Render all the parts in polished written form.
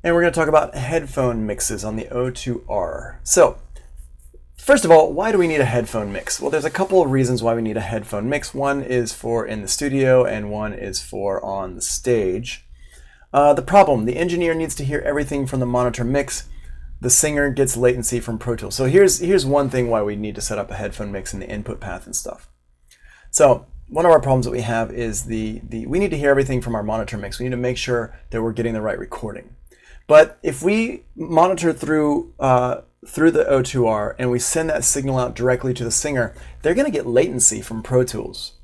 And we're going to talk about headphone mixes on the O2R. So, first of all, why do we need a headphone mix? Well, there's a couple of reasons why we need a headphone mix. One is for in the studio and one is for on the stage. The problem, the engineer needs to hear everything from the monitor mix. The singer gets latency from Pro Tools. So here's one thing why we need to set up a headphone mix in the input path and stuff. So one of our problems that we have is we need to hear everything from our monitor mix. We need to make sure that we're getting the right recording. But if we monitor through the O2R and we send that signal out directly to the singer, they're going to get latency from Pro Tools.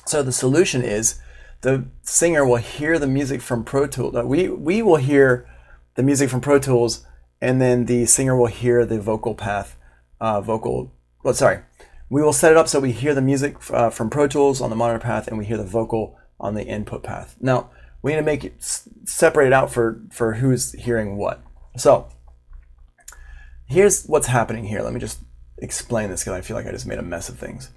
So the solution is the singer will hear the music from Pro Tools. We will hear the music from Pro Tools, and then the singer will hear the vocal path. We will set it up so we hear the music from Pro Tools on the monitor path, and we hear the vocal on the input path. Now, we need to make it separate it out for who's hearing what. So here's what's happening here. Let me just explain this because I feel like I just made a mess of things.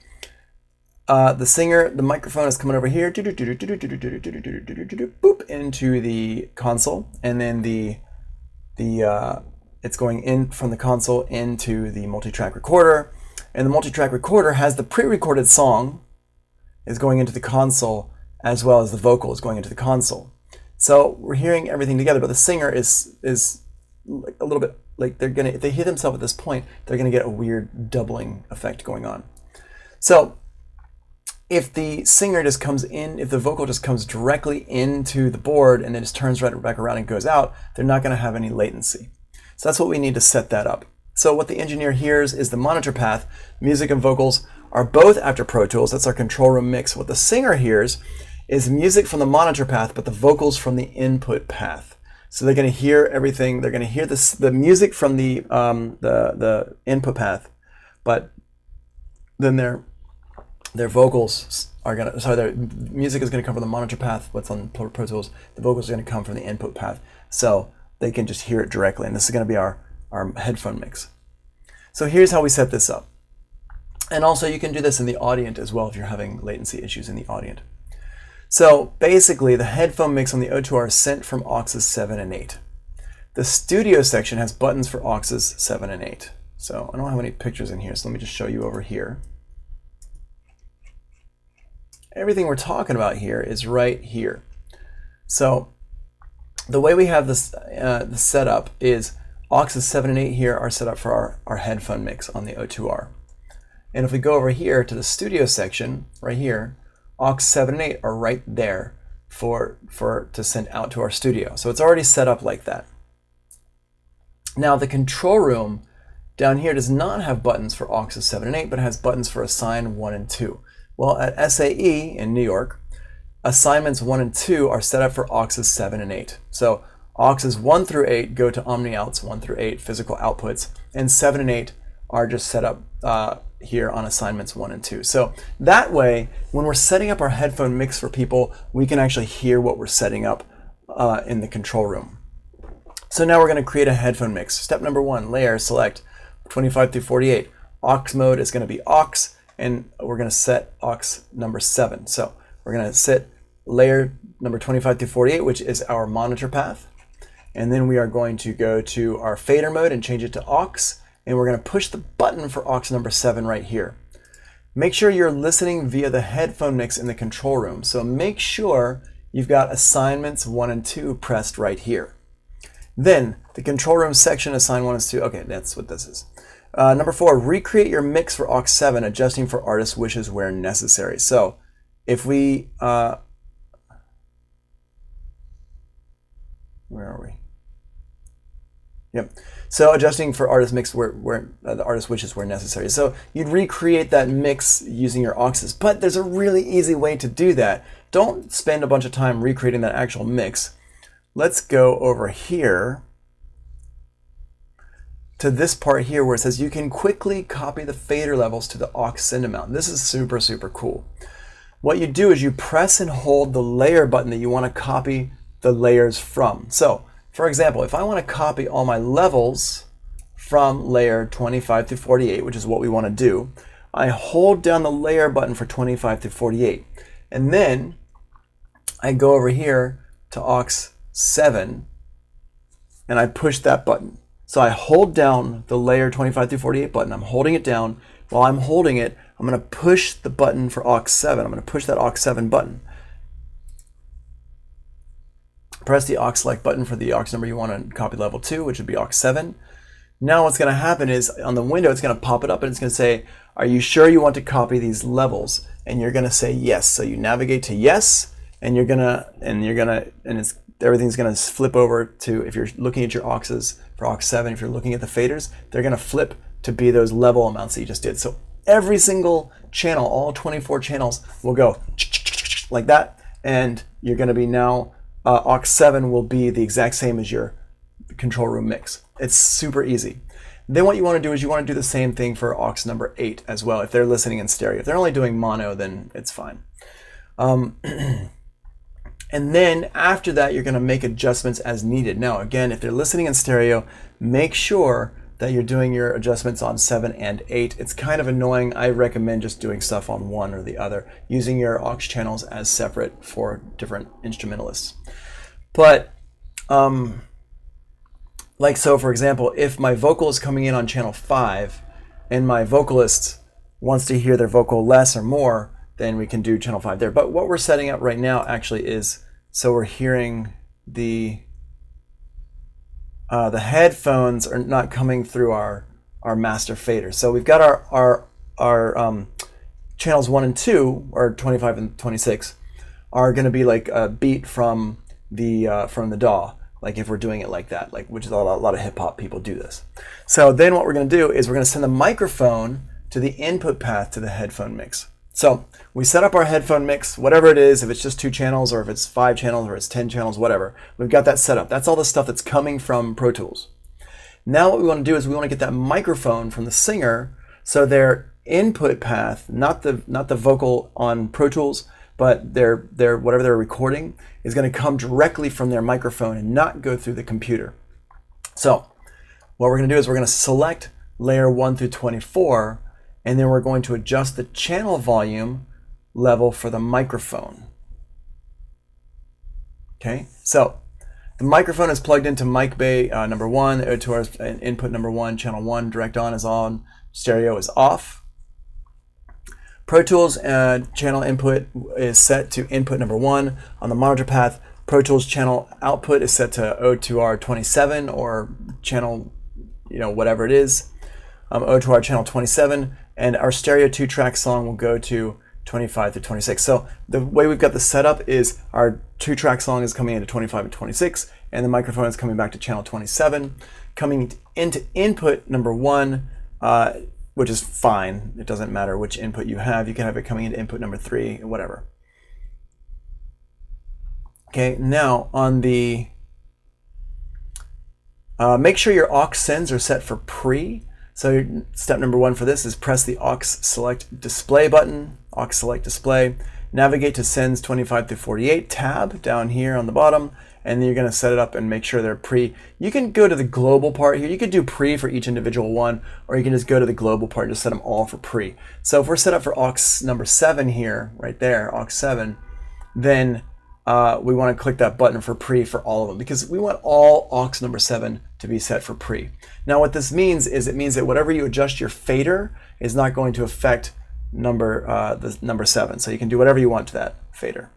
The singer, the microphone is coming over here, boop, into the console, and then it's going in from the console into the multi-track recorder, and the multi-track recorder has the pre-recorded song is going into the console, as well as the vocal is going into the console. So we're hearing everything together, but the singer is like a little bit like if they hear themselves at this point, they're gonna get a weird doubling effect going on. So if the singer just comes in, if the vocal just comes directly into the board and then just turns right back around and goes out, they're not gonna have any latency. So that's what we need to set that up. So what the engineer hears is the monitor path. Music and vocals are both after Pro Tools. That's our control room mix. What the singer hears is music from the monitor path, but the vocals from the input path. So they're going to hear everything. They're going to hear the music from the input path, but then their vocals are going to, their music is going to come from the monitor path. What's on Pro Tools? The vocals are going to come from the input path. So they can just hear it directly. And this is going to be our headphone mix. So here's how we set this up. And also you can do this in the audient as well if you're having latency issues in the audient. So basically the headphone mix on the O2R is sent from auxes 7 and 8. The studio section has buttons for auxes 7 and 8. So I don't have any pictures in here, so let me just show you over here. Everything we're talking about here is right here. So the way we have this the setup is auxes 7 and 8 here are set up for our headphone mix on the O2R. And if we go over here to the studio section, right here, aux 7 and 8 are right there to send out to our studio. So it's already set up like that. Now the control room down here does not have buttons for auxes 7 and 8, but it has buttons for assign 1 and 2. Well, at SAE in New York, assignments 1 and 2 are set up for auxes 7 and 8. So auxes 1 through 8 go to omni-outs 1 through 8, physical outputs, and 7 and 8 are just set up here on assignments 1 and 2. So that way, when we're setting up our headphone mix for people, we can actually hear what we're setting up in the control room. So now we're going to create a headphone mix. Step number 1, layer, select 25 through 48. Aux mode is going to be aux, and we're going to set aux number 7. So we're going to set layer number 25 through 48, which is our monitor path. And then we are going to go to our fader mode and change it to aux. And we're going to push the button for aux number 7 right here. Make sure you're listening via the headphone mix in the control room. So make sure you've got assignments 1 and 2 pressed right here. Then the control room section, assign 1 and 2. Okay, that's what this is. Number 4, recreate your mix for aux 7, adjusting for artist wishes where necessary. So if we, where are we? Yep. So adjusting for artist mix where the artist wishes where necessary. So you'd recreate that mix using your auxes, but there's a really easy way to do that. Don't spend a bunch of time recreating that actual mix. Let's go over here to this part here where it says you can quickly copy the fader levels to the aux send amount. This is super, super cool. What you do is you press and hold the layer button that you want to copy the layers from. So for example, if I want to copy all my levels from layer 25 through 48, which is what we want to do, I hold down the layer button for 25 through 48. And then I go over here to aux 7 and I push that button. So I hold down the layer 25 through 48 button. I'm holding it down. While I'm holding it, I'm going to push the button for aux 7. I'm going to push that aux 7 button. Press the aux select button for the aux number you want to copy level 2, which would be aux 7. Now what's going to happen is on the window, it's going to pop it up and it's going to say, are you sure you want to copy these levels? And you're going to say yes. So you navigate to yes, and everything's going to flip over to, if you're looking at your auxes for aux 7, if you're looking at the faders, they're going to flip to be those level amounts that you just did. So every single channel, all 24 channels will go like that, and you're going to be now, aux 7 will be the exact same as your control room mix. It's super easy. Then what you want to do is you want to do the same thing for aux number 8 as well, if they're listening in stereo. If they're only doing mono, then it's fine. And then after that, you're going to make adjustments as needed. Now, again, if they're listening in stereo, make sure that you're doing your adjustments on 7 and 8. It's kind of annoying. I recommend just doing stuff on one or the other, using your aux channels as separate for different instrumentalists. But, like so, for example, if my vocal is coming in on channel 5 and my vocalist wants to hear their vocal less or more, then we can do channel 5 there. But what we're setting up right now actually is, so we're hearing the headphones are not coming through our master fader. So we've got our channels 1 and 2, or 25 and 26, are going to be like a beat from the DAW. Like if we're doing it like that, like, which is a lot of hip hop people do this. So then what we're going to do is we're going to send the microphone to the input path to the headphone mix. So we set up our headphone mix, whatever it is, if it's just 2 channels or if it's 5 channels or it's 10 channels, whatever. We've got that set up. That's all the stuff that's coming from Pro Tools. Now what we want to do is we want to get that microphone from the singer, so their input path, not the vocal on Pro Tools, but their whatever they're recording is going to come directly from their microphone and not go through the computer. So what we're going to do is we're going to select layer 1 through 24, and then we're going to adjust the channel volume level for the microphone. Okay, so the microphone is plugged into mic bay number 1, the O2R is input number 1, channel 1, direct on is on, stereo is off. Pro Tools channel input is set to input number 1 on the monitor path. Pro Tools channel output is set to O2R 27 or channel, whatever it is, O2R channel 27, and our stereo 2-track song will go to 25 to 26. So the way we've got this set up is our 2-track song is coming into 25 and 26, and the microphone is coming back to channel 27, coming into input number 1, which is fine. It doesn't matter which input you have. You can have it coming into input number 3, whatever. Okay, now on the, make sure your aux sends are set for pre. So step number 1 for this is press the aux select display button, aux select display, navigate to sends 25 through 48 tab down here on the bottom, and then you're going to set it up and make sure they're pre. You can go to the global part here. You could do pre for each individual one, or you can just go to the global part and just set them all for pre. So if we're set up for aux number 7 here, right there, aux 7, then we want to click that button for pre for all of them, because we want all aux number 7 to be set for pre. Now what this means is it means that whatever you adjust your fader is not going to affect the number 7. So you can do whatever you want to that fader.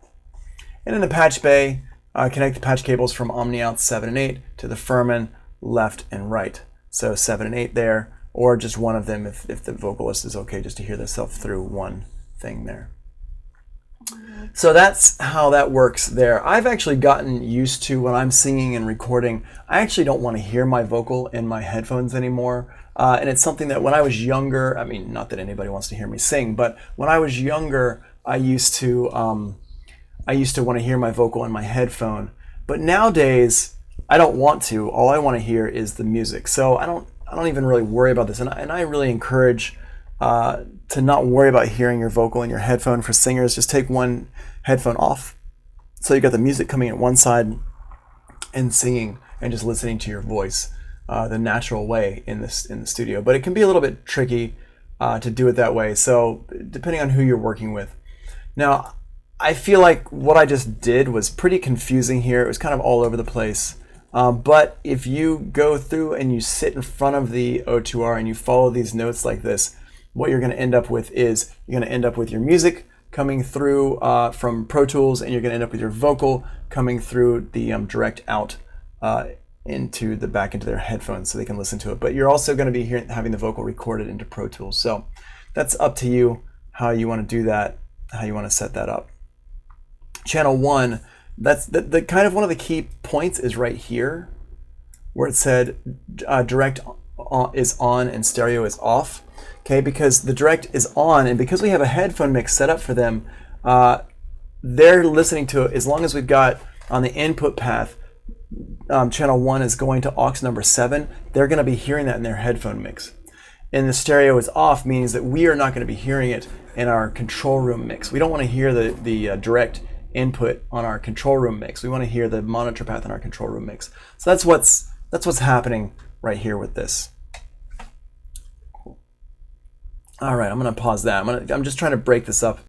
And in the patch bay, connect the patch cables from Omni-Out 7 and 8 to the Furman left and right. So 7 and 8 there, or just one of them if the vocalist is okay just to hear themselves through one thing there. So that's how that works there. I've actually gotten used to, when I'm singing and recording, I actually don't want to hear my vocal in my headphones anymore. And it's something that when I was younger, I mean, not that anybody wants to hear me sing, but when I was younger, I used to want to hear my vocal in my headphone. But nowadays, I don't want to. All I want to hear is the music. So I don't even really worry about this. And I really encourage to not worry about hearing your vocal in your headphone. For singers, just take one headphone off, so you got the music coming at one side and singing and just listening to your voice the natural way in the studio. But it can be a little bit tricky to do it that way, so depending on who you're working with. Now I feel like what I just did was pretty confusing here. It was kind of all over the place. But if you go through and you sit in front of the O2R and you follow these notes like this, what you're going to end up with is you're going to end up with your music coming through from Pro Tools, and you're going to end up with your vocal coming through the direct out into their headphones so they can listen to it. But you're also going to be having the vocal recorded into Pro Tools. So that's up to you how you want to do that, how you want to set that up. Channel 1, that's the kind of one of the key points is right here where it said direct is on and stereo is off. Okay, because the direct is on, and because we have a headphone mix set up for them, they're listening to it as long as we've got on the input path, channel 1 is going to aux number 7, they're going to be hearing that in their headphone mix. And the stereo is off means that we are not going to be hearing it in our control room mix. We don't want to hear the direct input on our control room mix. We want to hear the monitor path in our control room mix. So that's what's happening right here with this. All right, I'm going to pause that. I'm just trying to break this up